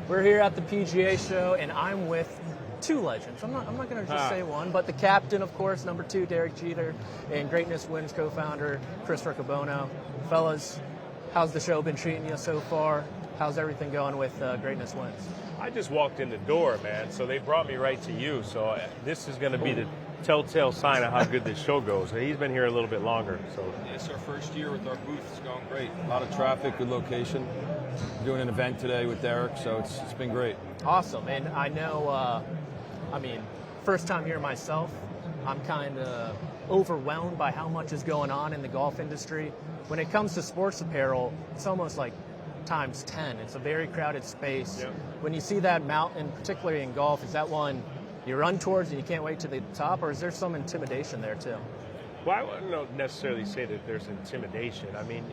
We're here at the PGA show, and I'm with two legends. I'm not going to just say one, but the captain, of course, number 2, Derek Jeter, and Greatness Wins co-founder, Chris Riccobono. Fellas, how's the show been treating you so far? How's everything going with Greatness Wins? I just walked in the door, man, so they brought me right to you. So this is going to be the telltale sign of how good this show goes. He's been here a little bit longer. So it's our first year with our booth. It's going great. A lot of traffic, good location. Doing an event today with Derek, so it's been great. Awesome. And I know, first time here myself, I'm kind of overwhelmed by how much is going on in the golf industry. When it comes to sports apparel, it's almost like times 10. It's a very crowded space. Yep. When you see that mountain, particularly in golf, is that one you run towards and you can't wait to the top, or is there some intimidation there too? Well, I wouldn't necessarily say that there's intimidation. I mean,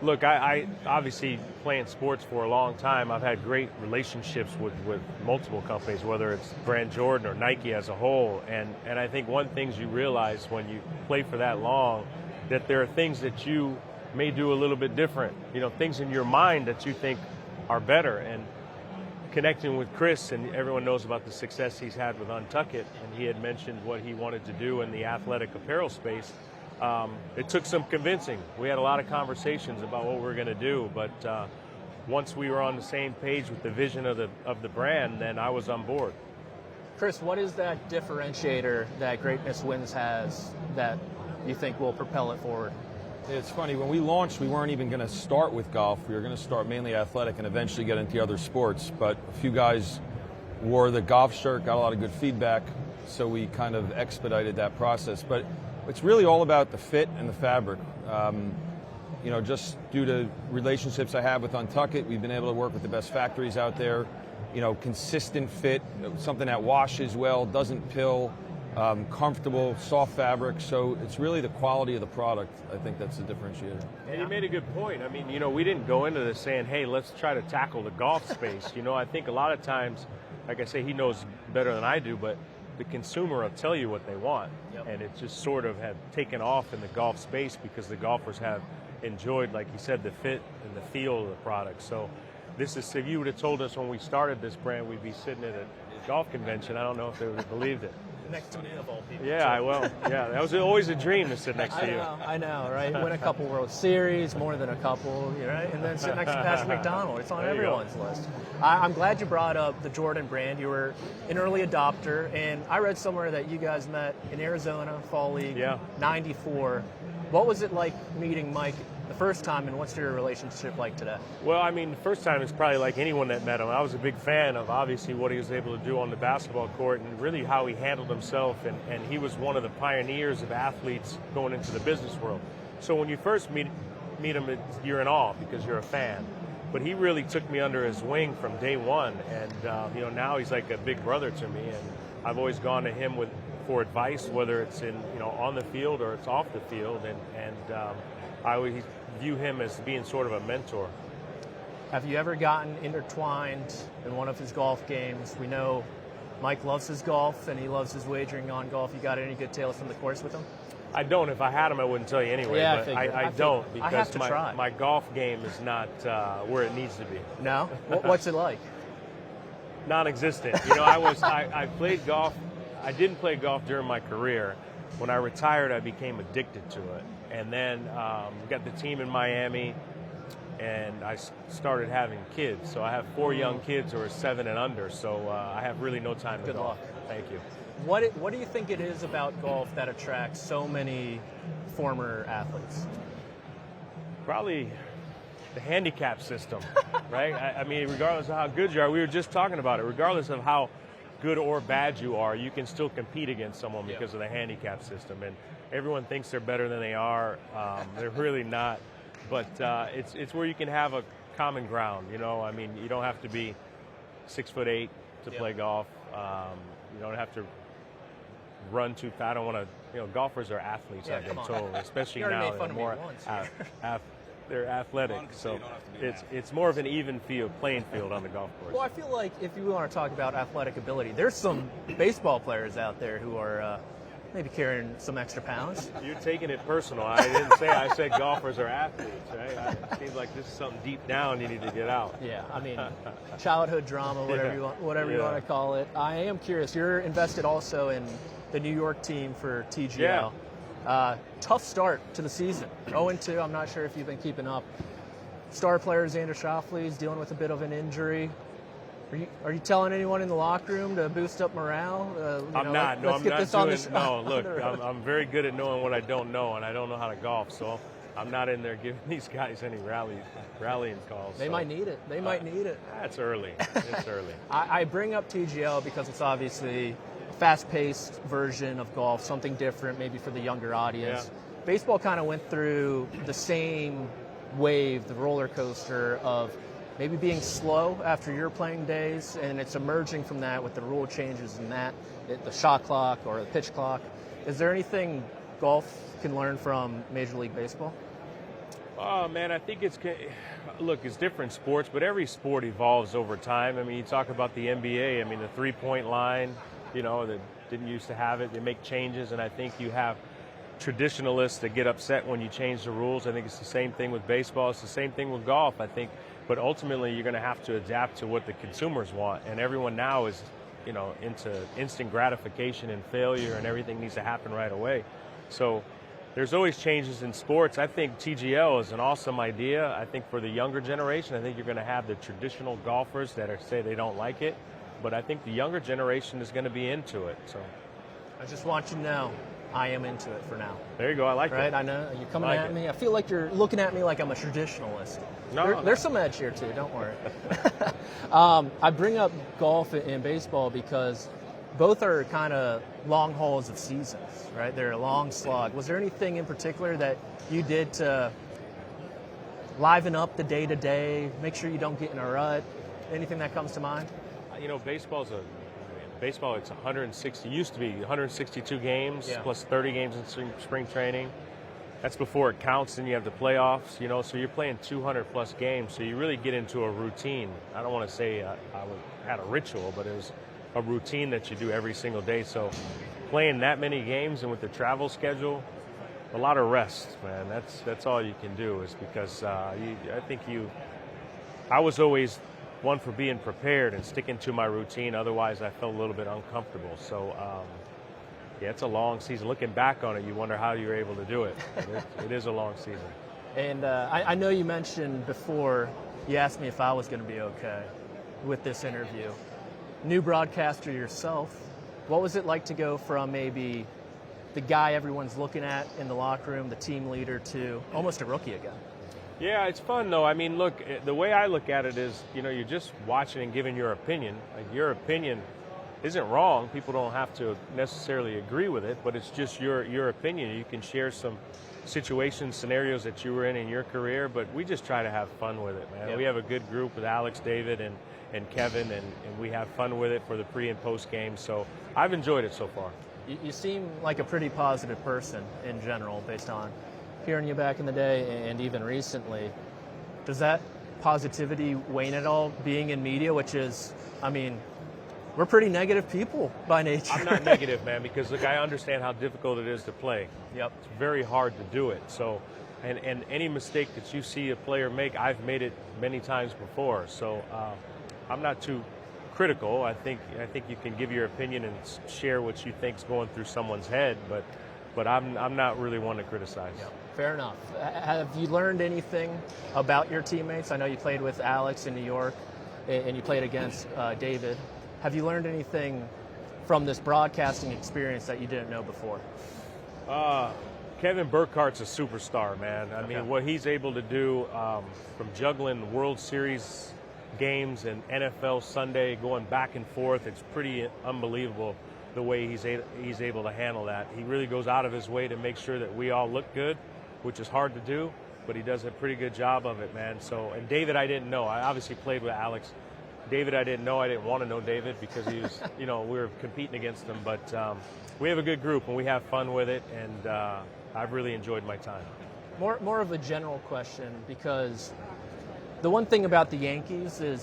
look, I obviously playing sports for a long time. I've had great relationships with multiple companies, whether it's brand Jordan or Nike as a whole. And I think one thing you realize when you play for that long, that there are things that you may do a little bit different. You know, things in your mind that you think are better. And connecting with Chris, and everyone knows about the success he's had with UNTUCKit, and he had mentioned what he wanted to do in the athletic apparel space. It took some convincing. We had a lot of conversations about what we were going to do, but once we were on the same page with the vision of the brand, then I was on board. Chris, what is that differentiator that Greatness Wins has that you think will propel it forward? It's funny, when we launched, we weren't even going to start with golf. We were going to start mainly athletic and eventually get into other sports, but a few guys wore the golf shirt, got a lot of good feedback, so we kind of expedited that process. But it's really all about the fit and the fabric. Just due to relationships I have with UNTUCKit, we've been able to work with the best factories out there. Consistent fit, something that washes well, doesn't pill, comfortable, soft fabric. So it's really the quality of the product. I think that's the differentiator. And you made a good point. I mean, we didn't go into this saying, hey, let's try to tackle the golf space. I think a lot of times, like I say, he knows better than I do, but the consumer will tell you what they want. Yep. And it just sort of have taken off in the golf space because the golfers have enjoyed, like you said, the fit and the feel of the product. So this is, if you would have told us when we started this brand, we'd be sitting at a golf convention, I don't know if they would have believed it. Next to me, of all people. Yeah, that was always a dream to sit next to you. I know, right? Win a couple World Series, more than a couple, right? And then sit next to Patrick McDonald. It's on everyone's list. I'm glad you brought up the Jordan brand. You were an early adopter, and I read somewhere that you guys met in Arizona, Fall League, 94. What was it like meeting Mike the first time, and what's your relationship like today? Well, I mean, the first time is probably like anyone that met him. I was a big fan of obviously what he was able to do on the basketball court and really how he handled himself, and he was one of the pioneers of athletes going into the business world. So when you first meet him, you're in awe because you're a fan. But he really took me under his wing from day one, and now he's like a big brother to me, and I've always gone to him for advice, whether it's in on the field or it's off the field, and I always view him as being sort of a mentor. Have you ever gotten intertwined in one of his golf games? We know Mike loves his golf and he loves his wagering on golf. You got any good tales from the course with him? I don't. If I had him, I wouldn't tell you anyway. Yeah, but I don't because my my golf game is not where it needs to be. No? What's it like? Non-existent. I played golf. I didn't play golf during my career. When I retired, I became addicted to it. And then got the team in Miami, and I started having kids. So I have 4 young kids who are 7 and under, so I have really no time to golf. Good luck. Thank you. What do you think it is about golf that attracts so many former athletes? Probably the handicap system, right? I mean, regardless of how good you are, we were just talking about it, regardless of how good or bad you are, you can still compete against someone because of the handicap system. And everyone thinks they're better than they are. They're really not. But it's where you can have a common ground. I mean, you don't have to be 6'8" to play golf. You don't have to run too fast. I don't want to. Golfers are athletes. I've been told, especially now. They're more they're athletic, so it's more of an even playing field on the golf course. Well, I feel like if you want to talk about athletic ability, there's some baseball players out there who are maybe carrying some extra pounds. You're taking it personal. I didn't say. I said golfers are athletes, right? It seems like this is something deep down you need to get out. Yeah, I mean, childhood drama, whatever you want to call it. I am curious. You're invested also in the New York team for TGL. Yeah. Tough start to the season. 0-2. I'm not sure if you've been keeping up. Star player Xander Schauffele is dealing with a bit of an injury. Are you telling anyone in the locker room to boost up morale? I'm not. No, let's I'm get not this doing. on the, No, look, I'm very good at knowing what I don't know, and I don't know how to golf, so I'm not in there giving these guys any rallying calls. They might need it. They might need it. It's early. It's early. I bring up TGL because it's obviously a fast-paced version of golf, something different maybe for the younger audience. Yeah. Baseball kind of went through the same wave, the roller coaster of maybe being slow after your playing days, and it's emerging from that with the rule changes and that, the shot clock or the pitch clock. Is there anything golf can learn from Major League Baseball? Oh, man, I think it's different sports, but every sport evolves over time. I mean, you talk about the NBA, I mean, the three-point line, that didn't used to have it. They make changes, and I think you have traditionalists that get upset when you change the rules. I think it's the same thing with baseball. It's the same thing with golf, I think. But ultimately, you're going to have to adapt to what the consumers want. And everyone now is, into instant gratification and failure, and everything needs to happen right away. So there's always changes in sports. I think TGL is an awesome idea. I think for the younger generation, I think you're going to have the traditional golfers that say they don't like it. But I think the younger generation is going to be into it. So I just want you to know, I am into it for now. There you go. I like it. Right? I know. You're coming at me. I feel like you're looking at me like I'm a traditionalist. No, there's some edge here, too. Don't worry. I bring up golf and baseball because both are kind of long hauls of seasons, right? They're a long slog. Was there anything in particular that you did to liven up the day-to-day, make sure you don't get in a rut? Anything that comes to mind? Baseball, it's 160, used to be 162 games plus 30 games in spring training. That's before it counts, and you have the playoffs, so you're playing 200 plus games, so you really get into a routine. I don't want to say I had a ritual, but it was a routine that you do every single day. So playing that many games and with the travel schedule, a lot of rest, man. That's all you can do, is because I was always one for being prepared and sticking to my routine. Otherwise, I felt a little bit uncomfortable. So, it's a long season. Looking back on it, you wonder how you were able to do it. It is a long season. And I know you mentioned before, you asked me if I was going to be okay with this interview. New broadcaster yourself, what was it like to go from maybe the guy everyone's looking at in the locker room, the team leader, to almost a rookie again? Yeah, it's fun, though. I mean, look, the way I look at it is, you're just watching and giving your opinion. Like, your opinion isn't wrong. People don't have to necessarily agree with it, but it's just your opinion. You can share some situations, scenarios that you were in your career, but we just try to have fun with it, man. Yep. We have a good group with Alex, David, and Kevin, and we have fun with it for the pre and post game. So I've enjoyed it so far. You seem like a pretty positive person in general, based on hearing you back in the day and even recently. Does that positivity wane at all, being in media, which is, we're pretty negative people by nature? I'm not negative, man, because look, I understand how difficult it is to play. Yep. It's very hard to do it. So, and any mistake that you see a player make, I've made it many times before. So I'm not too critical. I think you can give your opinion and share what you think's going through someone's head, but I'm not really one to criticize. Yeah, fair enough. Have you learned anything about your teammates? I know you played with Alex in New York, and you played against David. Have you learned anything from this broadcasting experience that you didn't know before? Kevin Burkhart's a superstar, man. I mean, what he's able to do from juggling World Series games and NFL Sunday, going back and forth, it's pretty unbelievable the way he's able to handle that. He really goes out of his way to make sure that we all look good, which is hard to do, but he does a pretty good job of it, man. So, and David, I didn't know. I obviously played with Alex. David, I didn't know. I didn't want to know David because he was, we were competing against him. But we have a good group and we have fun with it, and I've really enjoyed my time. More of a general question, because the one thing about the Yankees is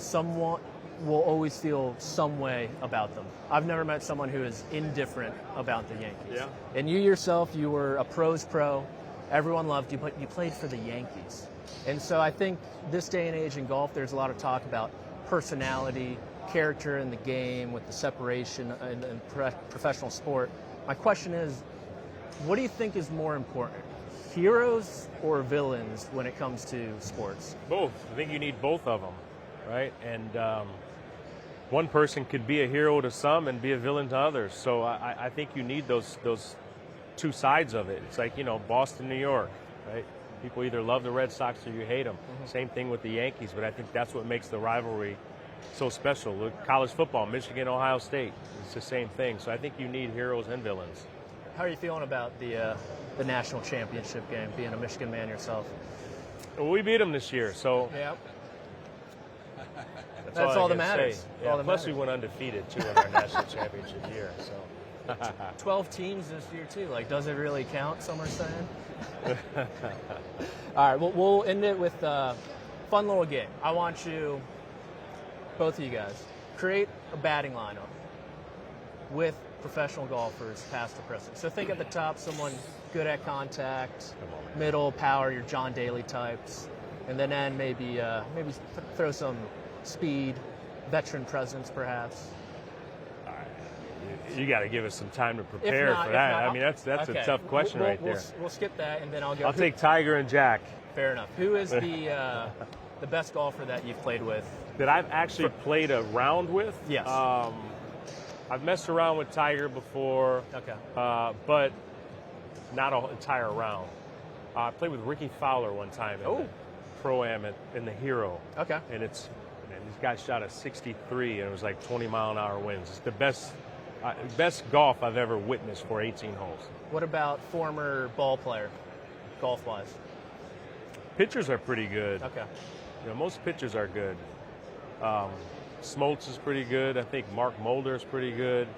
will always feel some way about them. I've never met someone who is indifferent about the Yankees. Yeah. And you yourself, you were a pro's pro. Everyone loved you, but you played for the Yankees. And so I think this day and age in golf, there's a lot of talk about personality, character in the game with the separation in professional sport. My question is, what do you think is more important, heroes or villains when it comes to sports? Both. I think you need both of them, right? And one person could be a hero to some and be a villain to others. So I think you need those two sides of it. It's like, Boston, New York, right? People either love the Red Sox or you hate them. Mm-hmm. Same thing with the Yankees, but I think that's what makes the rivalry so special. Look, college football, Michigan, Ohio State, it's the same thing. So I think you need heroes and villains. How are you feeling about the national championship game, being a Michigan man yourself? Well, we beat them this year, so yeah. That's all I that can matters. say. Yeah, plus we went undefeated, too, in our national championship year. So 12 teams this year, too. Like, does it really count, some are saying? All right, we'll end it with a fun little game. I want you, both of you guys, create a batting lineup with professional golfers past to present. So think at the top, someone good at contact, middle, power, your John Daly types, and then end maybe throw some speed, veteran presence perhaps. All right. You got to give us some time to prepare Not, for that. Not, I mean, that's okay. a tough question right there. We'll skip that, and then I'll go. I'll take Tiger and Jack. Fair enough. Who is the best golfer that you've played with? That I've actually played a round with? Yes. I've messed around with Tiger before, Okay. but not an entire round. I played with Ricky Fowler one time in the Pro-Am in the Hero. Okay. And this guy shot a 63, and it was like 20-mile-an-hour winds. It's the best golf I've ever witnessed for 18 holes. What about former ball player, golf-wise? Pitchers are pretty good. Okay. Most pitchers are good. Smoltz is pretty good. I think Mark Mulder is pretty good.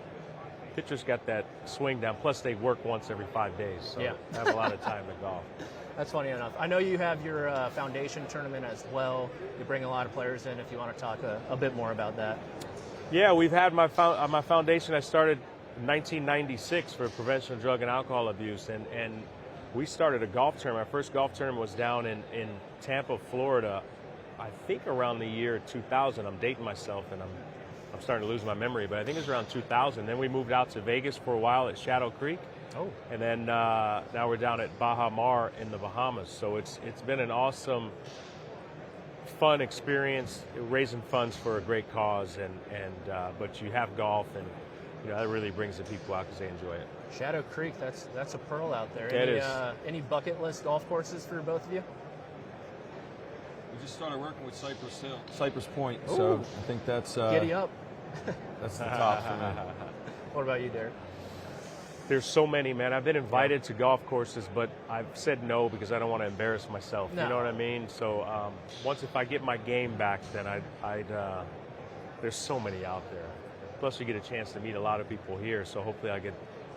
Pitchers got that swing down. Plus, they work once every 5 days, so yeah. They have a lot of time to golf. That's funny enough. I know you have your foundation tournament as well. You bring a lot of players in. If you want to talk a bit more about that. Yeah, we've had my foundation. I started in 1996 for prevention of drug and alcohol abuse, and we started a golf tournament. Our first golf tournament was down in Tampa, Florida. I think around the year 2000. I'm dating myself, and I'm starting to lose my memory, but I think it was around 2000. Then we moved out to Vegas for a while at Shadow Creek. Oh. And then now we're down at Baja Mar in the Bahamas. So it's been an awesome, fun experience, raising funds for a great cause. But you have golf, and that really brings the people out because they enjoy it. Shadow Creek, that's a pearl out there. It is. Any bucket list golf courses for both of you? We just started working with Cypress Point, so I think that's Giddy up. That's the top for me. What about you, Derek? There's so many, man. I've been invited to golf courses, but I've said no because I don't want to embarrass myself. No. You know what I mean? So once if I get my game back, then I'd there's so many out there. Plus, you get a chance to meet a lot of people here, so hopefully I get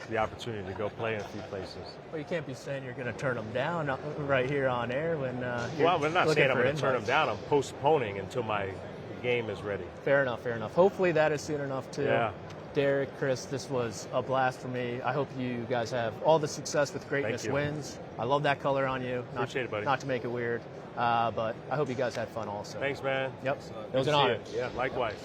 the opportunity to go play in a few places. Well, you can't be saying you're going to turn them down right here on air when Well, I'm not saying I'm going to turn them invites. down. I'm postponing until my game is ready. Fair enough, fair enough. Hopefully that is soon enough, too. Yeah. Derek, Chris, this was a blast for me. I hope you guys have all the success with Greatness Thank you. Wins. I love that color on you. Appreciate it, buddy. Not to make it weird, but I hope you guys had fun also. Thanks, man. Yep. Good It was to an see honor. you. Yeah, likewise.